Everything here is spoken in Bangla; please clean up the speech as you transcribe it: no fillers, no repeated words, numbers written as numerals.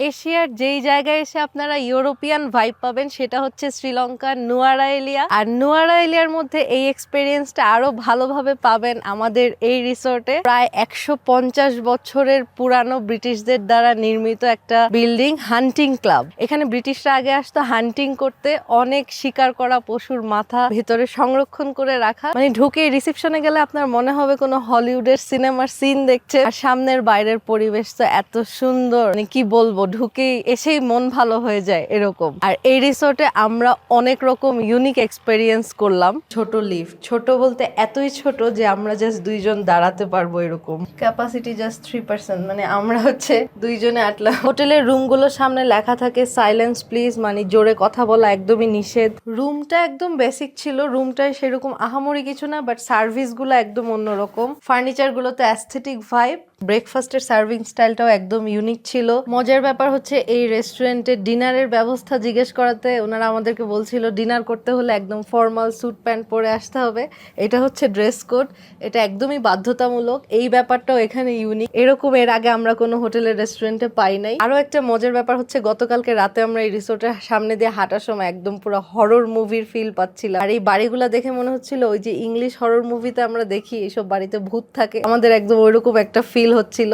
এশিয়ার যেই জায়গায় এসে আপনারা ইউরোপিয়ান ভাইব পাবেন সেটা হচ্ছে শ্রীলঙ্কার নুয়ারা এলিয়া। আর নুয়ারা এলিয়ার মধ্যে এই এক্সপেরিয়েন্সটা আরো ভালোভাবে পাবেন আমাদের এই রিসোর্টে। প্রায় 150 বছরের পুরানো ব্রিটিশদের দ্বারা নির্মিত একটা বিল্ডিং, হান্টিং ক্লাব। এখানে ব্রিটিশরা আগে আসতো হান্টিং করতে, অনেক শিকার করা পশুর মাথা ভেতরে সংরক্ষণ করে রাখা। মানে ঢুকে রিসেপশনে গেলে আপনার মনে হবে কোনো হলিউডের সিনেমার সিন দেখছে। আর সামনের বাইরের পরিবেশ তো এত সুন্দর, মানে কি বলবো, ঢুকেই এসেই মন ভালো হয়ে যায় এরকম। আর এই রিসোর্টে আমরা অনেক রকম ইউনিক এক্সপেরিয়েন্স করলাম। ছোট লিফট, ছোট বলতে এতই ছোট যে আমরা জাস্ট দুইজন দাঁড়াতে পারবো এরকম, ক্যাপাসিটি জাস্ট 3%, মানে আমরা হচ্ছে দুইজনে আটলাম। হোটেলের রুমগুলোর সামনে লেখা থাকে সাইলেন্স প্লিজ, মানে জোরে কথা বলা একদমই নিষেধ। রুমটা একদম বেসিক ছিল, রুমটাই সেরকম আহামরি কিছু না, বাট সার্ভিস গুলো একদম অন্যরকম। ফার্নিচার গুলোতে অ্যাস্থেটিক ভাইব। ব্রেকফাস্টের সার্ভিং স্টাইলটাও একদম ইউনিক ছিল। মজার ব্যাপার হচ্ছে এই রেস্টুরেন্টে ডিনারের ব্যবস্থা জিজ্ঞেস করাতে ওনারা আমাদেরকে বলছিল ডিনার করতে হলে একদম ফর্মাল স্যুট প্যান্ট পরে আসতে হবে, এটা হচ্ছে ড্রেস কোড, এটা একদমই বাধ্যতামূলক। এই ব্যাপারটাও এখানে ইউনিক, এরকম এর আগে আমরা কোনো হোটেলের রেস্টুরেন্টে পাই নাই। আরো একটা মজার ব্যাপার হচ্ছে গতকালকে রাতে আমরা এই রিসোর্টের সামনে দিয়ে হাঁটার সময় একদম পুরো হরর মুভির ফিল পাচ্ছিলাম। আর এই বাড়িগুলা দেখে মনে হচ্ছিল ওই যে ইংলিশ হরর মুভিতে আমরা দেখি এইসব বাড়িতে ভূত থাকে, আমাদের একদম ওইরকম একটা ফিল হচ্ছিল।